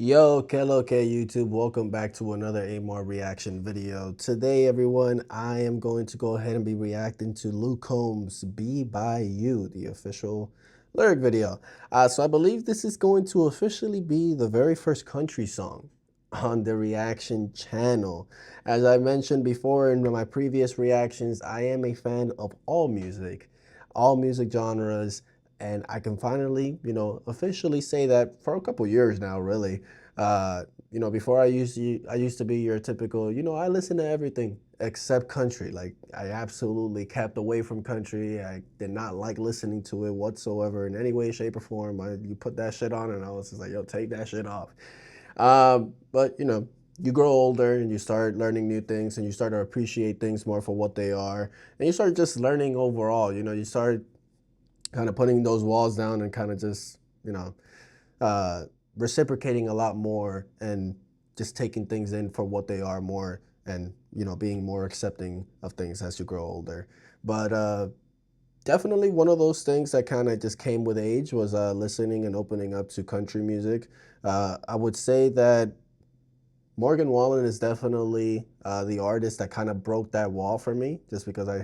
Yo, Kello K YouTube, welcome back to another Amar reaction video. Today, everyone, I am going to go ahead and be reacting to Luke Combs' Be By You, the official lyric video. So I believe this is going to officially be the very first country song on the reaction channel. As I mentioned before in my previous reactions, I am a fan of all music genres, and I can finally, officially say that for a couple years now, really. Before I used to be your typical, I listen to everything except country. Like I absolutely kept away from country. I did not like listening to it whatsoever in any way, shape, or form. You put that shit on, and I was just like, yo, take that shit off. But you grow older and you start learning new things and you start to appreciate things more for what they are, and you start just learning overall. You start kind of putting those walls down and kind of just uh, reciprocating a lot more and just taking things in for what they are more, and being more accepting of things as you grow older. But definitely one of those things that kind of just came with age was listening and opening up to country music. I would say that Morgan Wallen is definitely the artist that kind of broke that wall for me, just because I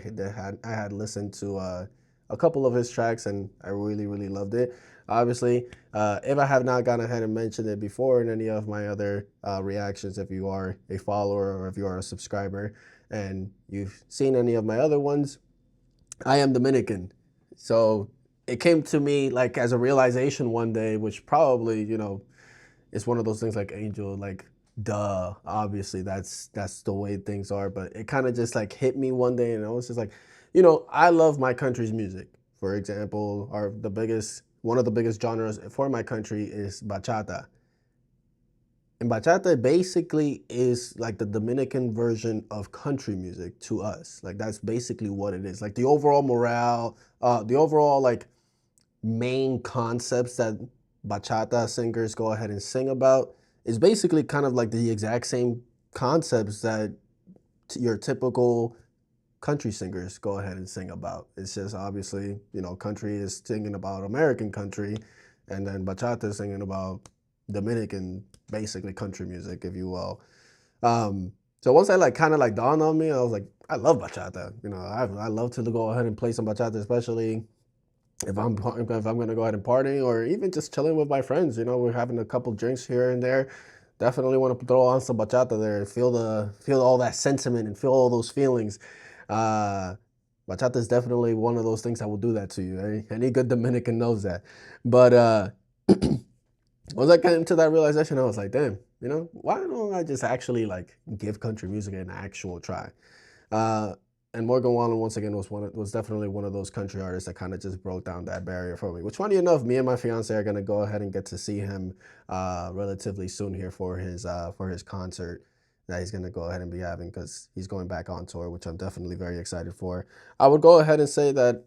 had listened to a couple of his tracks and I really really loved it. Obviously, if I have not gone ahead and mentioned it before in any of my other reactions, if you are a follower or if you are a subscriber and you've seen any of my other ones, I am Dominican, so it came to me like as a realization one day, which probably it's one of those things like Angel, like duh, obviously that's the way things are. But it kind of just like hit me one day, and I was just like, I love my country's music. For example, one of the biggest genres for my country is bachata. And bachata basically is like the Dominican version of country music to us. Like that's basically what it is. Like the overall morale, the overall like main concepts that bachata singers go ahead and sing about is basically kind of like the exact same concepts that your typical country singers go ahead and sing about. It's just obviously, country is singing about American country, and then bachata is singing about Dominican, basically country music, if you will. Um, so once I like kind of like dawned on me, I was like, I love bachata. I love to go ahead and play some bachata, especially if I'm gonna go ahead and party or even just chilling with my friends. We're having a couple drinks here and there. Definitely want to throw on some bachata there, feel all that sentiment and feel all those feelings. Uh, Bachata is definitely one of those things that will do that to you. Any good Dominican knows that. But once I came to that realization, I was like, damn, why don't I just actually like give country music an actual try? Uh, and Morgan Wallen once again was definitely one of those country artists that kind of just broke down that barrier for me. Which, funny enough, me and my fiance are gonna go ahead and get to see him relatively soon here for his concert that he's gonna go ahead and be having, because he's going back on tour, which I'm definitely very excited for. I would go ahead and say that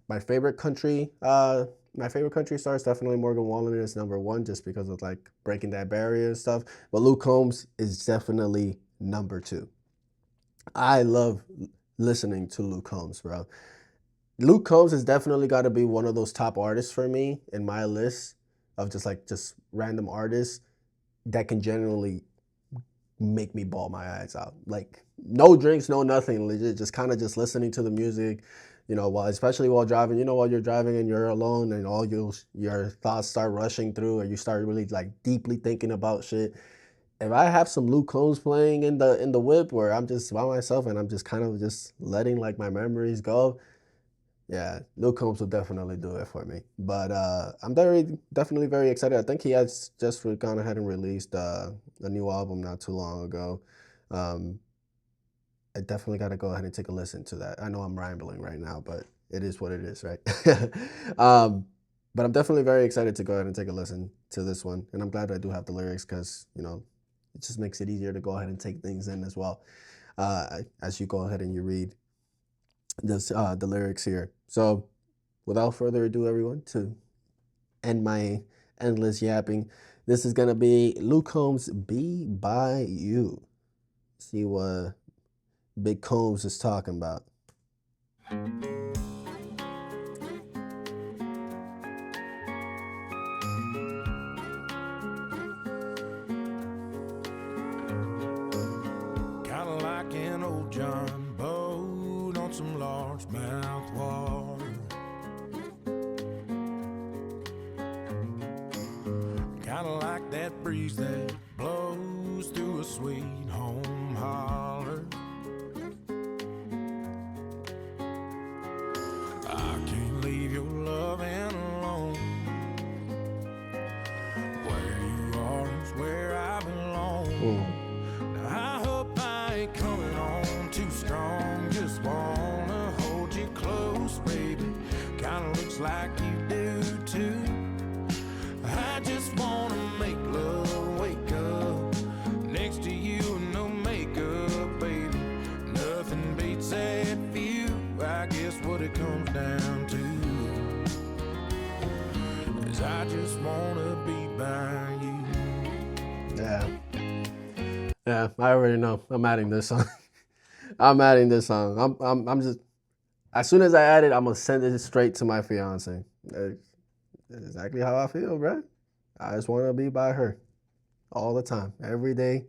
my favorite country star is definitely Morgan Wallen is number one, just because of like breaking that barrier and stuff. But Luke Combs is definitely number two. I love listening to Luke Combs, bro. Luke Combs has definitely got to be one of those top artists for me in my list of just random artists that can generally make me bawl my eyes out. Like no drinks, no nothing, legit, just kind of just listening to the music, especially while driving. While you're driving and you're alone and all your thoughts start rushing through, or you start really like deeply thinking about shit. If I have some Luke Combs playing in the whip where I'm just by myself and I'm just kind of just letting like my memories go, yeah, Luke Combs will definitely do it for me. But I'm definitely very excited. I think he has just gone ahead and released a new album not too long ago. Um, I definitely got to go ahead and take a listen to that. I know I'm rambling right now, but it is what it is, right? um, but I'm definitely very excited to go ahead and take a listen to this one, and I'm glad I do have the lyrics, because it just makes it easier to go ahead and take things in as well, as you go ahead and you read the lyrics here. So, without further ado, everyone, to end my endless yapping, this is gonna be Luke Combs' "Be By You." See what Big Combs is talking about. like that breeze that blows through a sweet home holler. I can't leave your loving alone. Where you are is where I belong. Now I hope I ain't coming on too strong. Just wanna hold you close, baby. Kinda looks like you do too. I just wanna make love, wake up next to you and no makeup, baby. Nothing beats that view. I guess what it comes down to is I just wanna be by you. Yeah, I already know. I'm adding this song. I'm adding this song. I'm just, as soon as I add it, I'm gonna send it straight to my fiance. That's exactly how I feel, bro. I just want to be by her all the time, every day,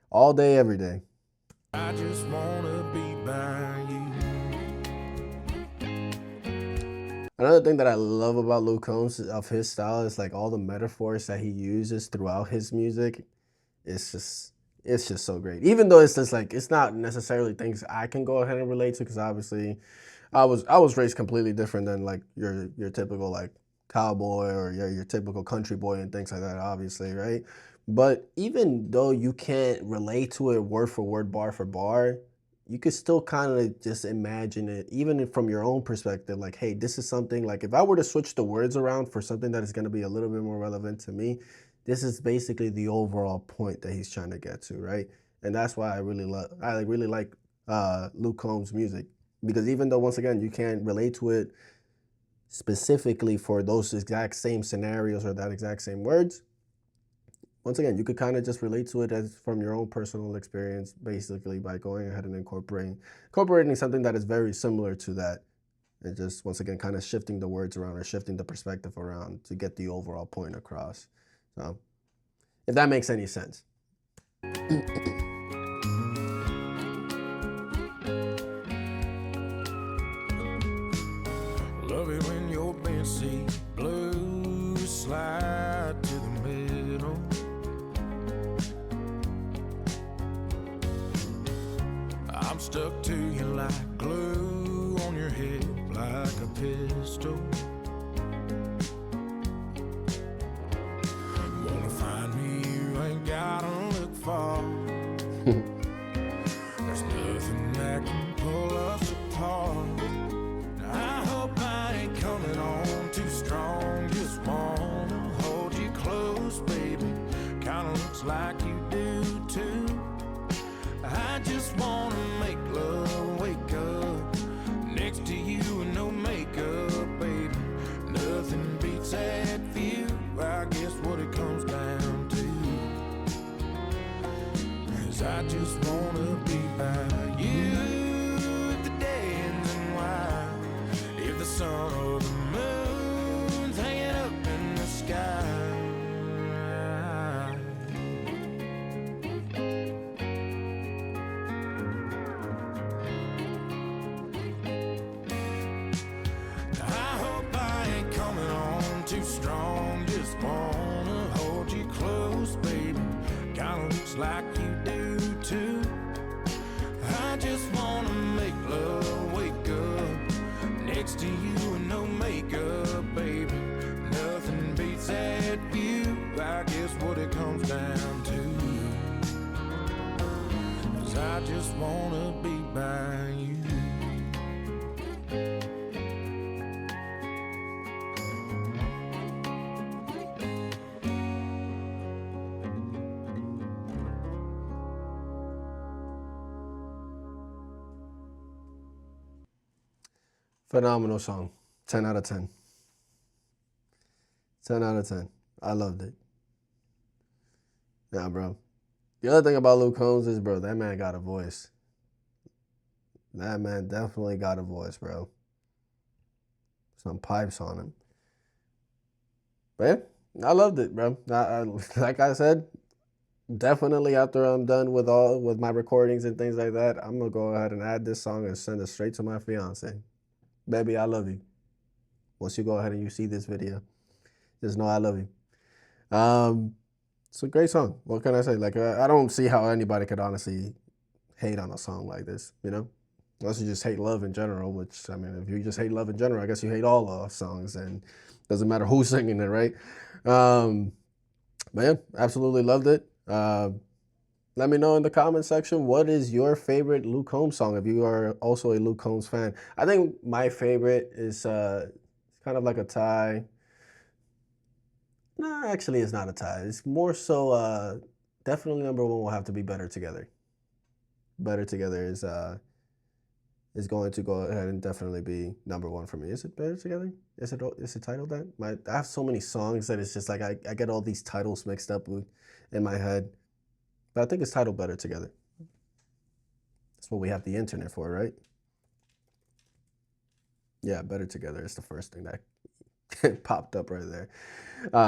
all day, every day. I just wanna be by you. Another thing that I love about Luke Combs of his style is like all the metaphors that he uses throughout his music. It's just so great. Even though it's just like, it's not necessarily things I can go ahead and relate to, because obviously I was raised completely different than like your typical like cowboy or your typical country boy and things like that, obviously, right? But even though you can't relate to it word for word, bar for bar, you could still kind of just imagine it, even from your own perspective, like, hey, this is something, like if I were to switch the words around for something that is going to be a little bit more relevant to me, this is basically the overall point that he's trying to get to, right? And that's why I really like Luke Combs' music, because even though, once again, you can't relate to it specifically for those exact same scenarios or that exact same words, once again, you could kind of just relate to it as from your own personal experience, basically by going ahead and incorporating something that is very similar to that, and just, once again, kind of shifting the words around or shifting the perspective around to get the overall point across. So, if that makes any sense. Love it when your bench seat blues slide to the middle. I'm stuck to you like glue on your hip, like a pistol. Wanna find me, you ain't gotta look far. There's nothing that can pull us apart. I hope I ain't coming on too strong. Just wanna hold you close, baby. Kinda looks like you do too. I just wanna make love, wake up next to you and no makeup, baby. Nothing beats that view. I guess what it comes down to is I just wanna be by you. If the day ends in white, if the sun or the moon's hanging up in the sky, I hope I ain't coming on too strong. Just wanna hold you close, baby. Kinda looks like you do too. I just wanna make love, wake up next to you and no makeup, baby. Nothing beats that view. I guess what it comes down to is I just wanna be by you. Phenomenal song. 10 out of 10. 10 out of 10. I loved it. Yeah, bro. The other thing about Luke Combs is, bro, that man got a voice. That man definitely got a voice, bro. Some pipes on him. But yeah, I loved it, bro. Like I said, definitely after I'm done with my recordings and things like that, I'm gonna go ahead and add this song and send it straight to my fiance. Baby, I love you. Once you go ahead and you see this video, just know I love you. It's a great song. What can I say? Like, I don't see how anybody could honestly hate on a song like this, you know? Unless you just hate love in general, which, I mean, if you just hate love in general, I guess you hate all songs, and doesn't matter who's singing it, right? But yeah, absolutely loved it. Let me know in the comment section, what is your favorite Luke Combs song, if you are also a Luke Combs fan. I think my favorite is kind of like a tie. No, actually, it's not a tie. It's more so definitely number one will have to be Better Together. Better Together is going to go ahead and definitely be number one for me. Is it Better Together? Is it titled that? I have so many songs that it's just like I get all these titles mixed up in my head. But I think it's titled Better Together. That's what we have the internet for, right? Yeah, Better Together is the first thing that popped up right there.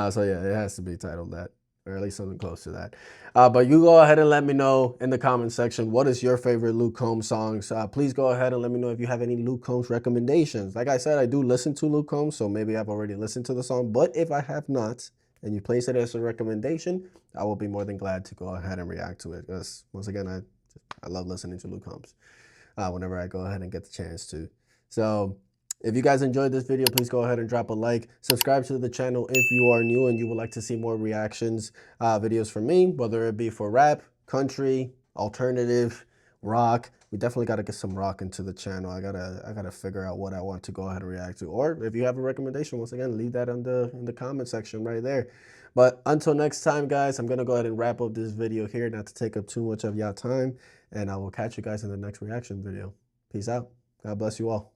So yeah, it has to be titled that, or at least something close to that. But you go ahead and let me know in the comment section, what is your favorite Luke Combs songs? Please go ahead and let me know if you have any Luke Combs recommendations. Like I said, I do listen to Luke Combs, so maybe I've already listened to the song. But if I have not, and you place it as a recommendation, I will be more than glad to go ahead and react to it. Because once again, I love listening to Luke Combs whenever I go ahead and get the chance to. So if you guys enjoyed this video, please go ahead and drop a like. Subscribe to the channel if you are new and you would like to see more reactions videos from me, whether it be for rap, country, alternative, rock. We definitely got to get some rock into the channel. I gotta figure out what I want to go ahead and react to. Or if you have a recommendation, once again, leave that in the comment section right there. But until next time, guys, I'm gonna go ahead and wrap up this video here, not to take up too much of y'all time. And I will catch you guys in the next reaction video. Peace out. God bless you all.